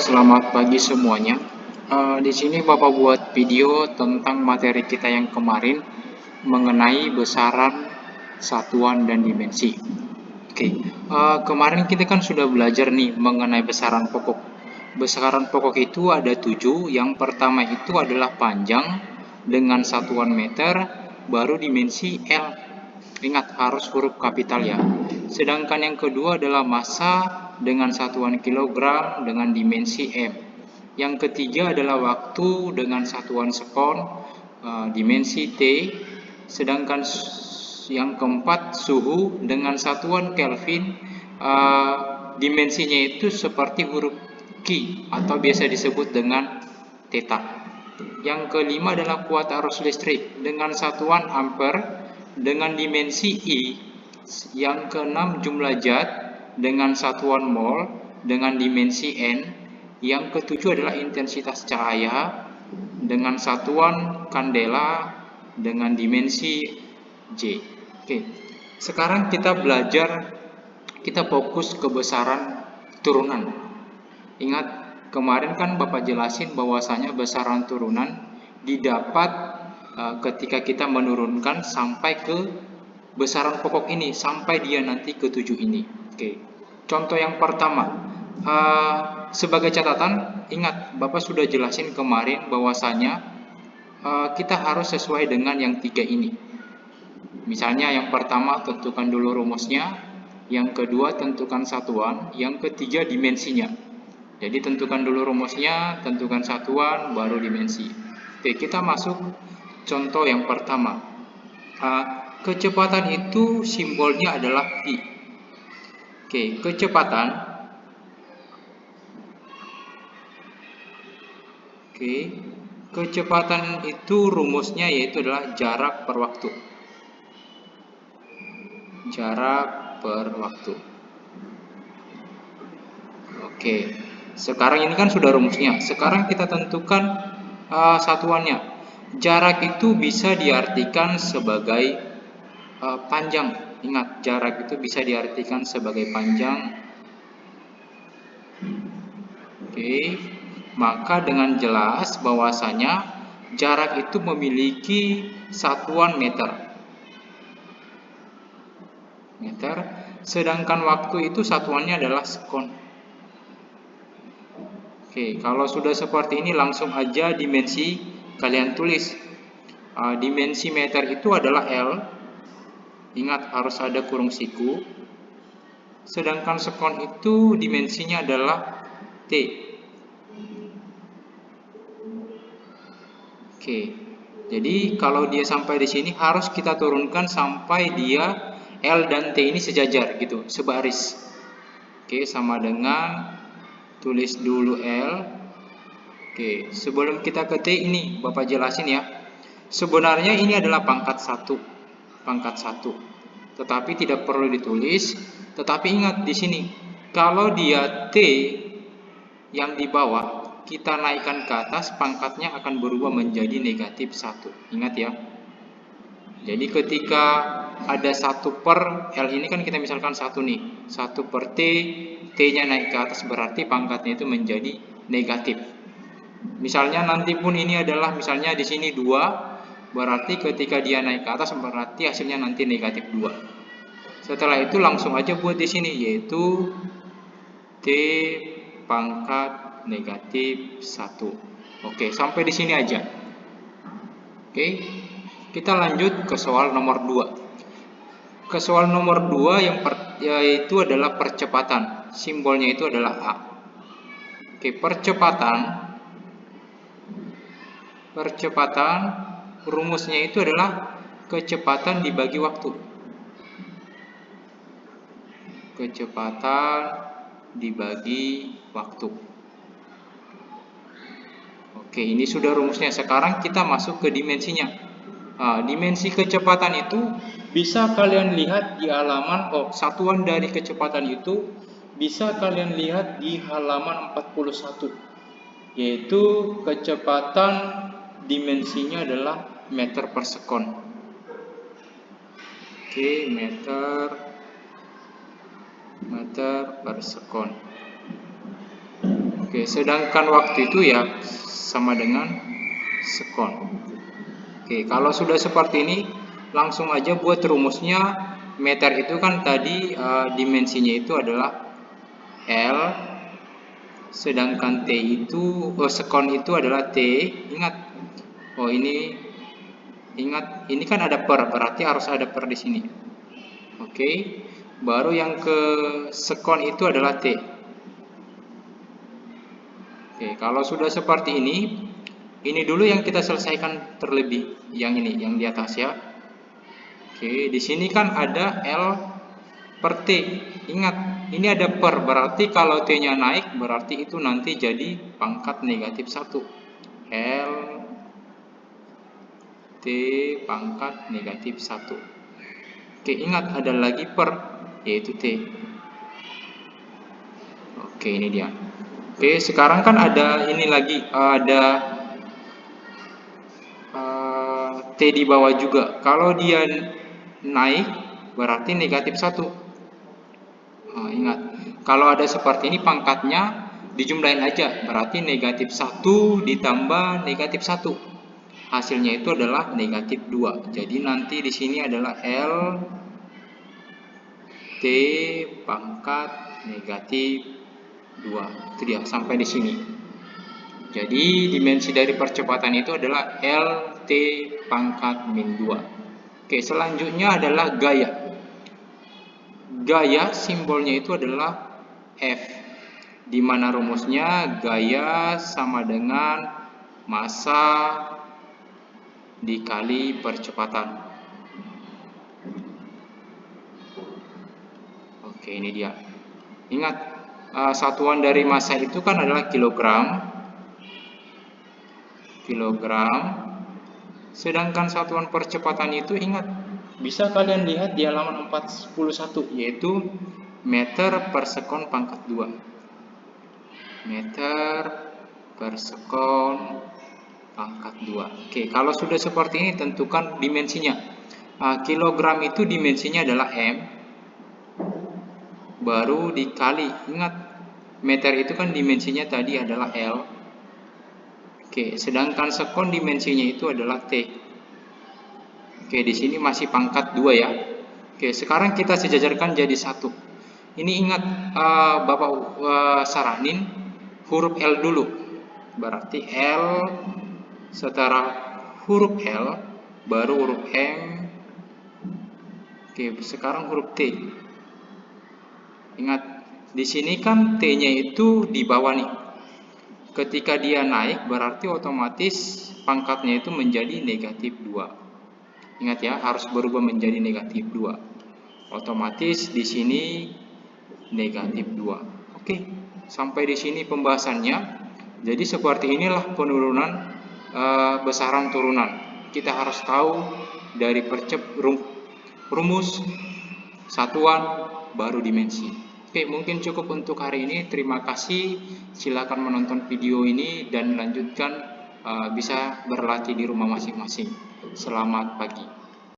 selamat pagi semuanya. Di sini Bapak buat video tentang materi kita yang kemarin mengenai besaran, satuan, dan dimensi. Oke, kemarin kita kan sudah belajar nih mengenai besaran pokok. Besaran pokok itu ada 7. Yang pertama itu adalah panjang dengan satuan meter, baru dimensi L. Ingat, harus huruf kapital ya. Sedangkan yang kedua adalah massa dengan satuan kilogram dengan dimensi M. Yang ketiga adalah waktu dengan satuan sekon, dimensi T. Sedangkan yang keempat suhu dengan satuan Kelvin, dimensinya itu seperti huruf Q atau biasa disebut dengan theta. Yang kelima adalah kuat arus listrik dengan satuan ampere dengan dimensi I. Yang keenam jumlah zat dengan satuan mol dengan dimensi N. Yang ketujuh adalah intensitas cahaya dengan satuan kandela dengan dimensi J. Oke, sekarang kita fokus ke besaran turunan. Ingat, kemarin kan Bapak jelasin bahwasanya besaran turunan didapat ketika kita menurunkan sampai ke besaran pokok ini, sampai dia nanti ke 7 ini. Oke, contoh yang pertama, sebagai catatan, ingat Bapak sudah jelasin kemarin bahwasanya kita harus sesuai dengan yang 3 ini. Misalnya yang pertama tentukan dulu rumusnya, yang kedua tentukan satuan, yang ketiga dimensinya. Jadi tentukan dulu rumusnya, tentukan satuan, baru dimensi. Oke, kita masuk contoh yang pertama. Kecepatan itu simbolnya adalah V. Oke, kecepatan itu rumusnya yaitu adalah jarak per waktu. Oke, sekarang ini kan sudah rumusnya. Sekarang kita tentukan satuannya. Jarak itu bisa diartikan sebagai panjang. Ingat, jarak itu bisa diartikan sebagai panjang. Oke, maka dengan jelas bahwasanya jarak itu memiliki satuan meter. Sedangkan waktu itu satuannya adalah sekon. Oke, kalau sudah seperti ini langsung aja dimensi kalian tulis. Dimensi meter itu adalah L. Ingat, harus ada kurung siku. Sedangkan sekon itu dimensinya adalah T. Oke, jadi kalau dia sampai di sini harus kita turunkan sampai dia L dan T ini sejajar gitu, sebaris. Oke, sama dengan tulis dulu L. Oke, sebelum kita ke T ini Bapak jelasin ya. Sebenarnya ini adalah pangkat 1. Tetapi tidak perlu ditulis. Tetapi ingat di sini, kalau dia T yang di bawah kita naikkan ke atas, pangkatnya akan berubah menjadi negatif 1. Ingat ya. Jadi ketika ada 1 per L ini kan kita misalkan 1 nih, 1 per T, T-nya naik ke atas berarti pangkatnya itu menjadi negatif. Misalnya nanti pun ini adalah misalnya di sini 2, berarti ketika dia naik ke atas berarti hasilnya nanti negatif 2. Setelah itu langsung aja buat di sini yaitu T pangkat negatif 1. Oke, sampai di sini aja. Oke, kita lanjut ke soal nomor 2. Ke soal nomor 2 yaitu adalah percepatan. Simbolnya itu adalah A. Oke, percepatan rumusnya itu adalah kecepatan dibagi waktu. Oke, ini sudah rumusnya. Sekarang kita masuk ke dimensinya. Dimensi kecepatan itu bisa kalian lihat di halaman satuan dari kecepatan itu bisa kalian lihat di halaman 41, yaitu kecepatan dimensinya adalah meter per sekon. Oke, meter per sekon. Oke, sedangkan waktu itu ya sama dengan sekon. Oke, kalau sudah seperti ini, langsung aja buat rumusnya. Meter itu kan tadi dimensinya itu adalah L, sedangkan T itu, sekon itu adalah T. Ingat, ingat ini kan ada per, berarti harus ada per di sini. Oke, baru yang ke sekon itu adalah T. Oke, kalau sudah seperti ini dulu yang kita selesaikan terlebih, yang ini, yang di atas ya. Oke, di sini kan ada L per T. Ingat, ini ada per, berarti kalau T-nya naik, berarti itu nanti jadi pangkat negatif 1. L T pangkat negatif 1. Oke, ingat ada lagi per, yaitu T. Oke, ini dia. Oke, sekarang kan ada ini lagi, ada T di bawah juga. Kalau dia naik, berarti negatif 1. Ingat, kalau ada seperti ini pangkatnya dijumlahin aja, berarti negatif 1 ditambah negatif 1. Hasilnya itu adalah negatif 2. Jadi nanti di sini adalah L T pangkat negatif 2. Itu dia, sampai di sini. Jadi dimensi dari percepatan itu adalah L T pangkat min 2. Oke, selanjutnya adalah gaya. Gaya simbolnya itu adalah F, di mana rumusnya gaya sama dengan massa dikali percepatan. Oke, ini dia. Ingat, satuan dari massa itu kan adalah kilogram. Sedangkan satuan percepatan itu, ingat, bisa kalian lihat di halaman 41, yaitu meter per sekon pangkat 2. Meter per sekon pangkat 2. Oke, kalau sudah seperti ini tentukan dimensinya. Kilogram itu dimensinya adalah M, baru dikali, ingat, meter itu kan dimensinya tadi adalah L. Oke, sedangkan sekon dimensinya itu adalah T. Oke, di sini masih pangkat 2 ya. Oke, sekarang kita sejajarkan jadi 1. Ini ingat, Bapak saranin huruf L dulu. Berarti L, setelah huruf L, baru huruf M. Oke, sekarang huruf T. Ingat, di sini kan T-nya itu di bawah nih. Ketika dia naik, berarti otomatis pangkatnya itu menjadi negatif 2. Ingat ya, harus berubah menjadi negatif 2. Otomatis di sini negatif 2. Oke, sampai di sini pembahasannya. Jadi seperti inilah penurunan besaran turunan. Kita harus tahu dari rumus, satuan, baru dimensi. Oke, mungkin cukup untuk hari ini. Terima kasih. Silakan menonton video ini dan lanjutkan, bisa berlatih di rumah masing-masing. Selamat pagi.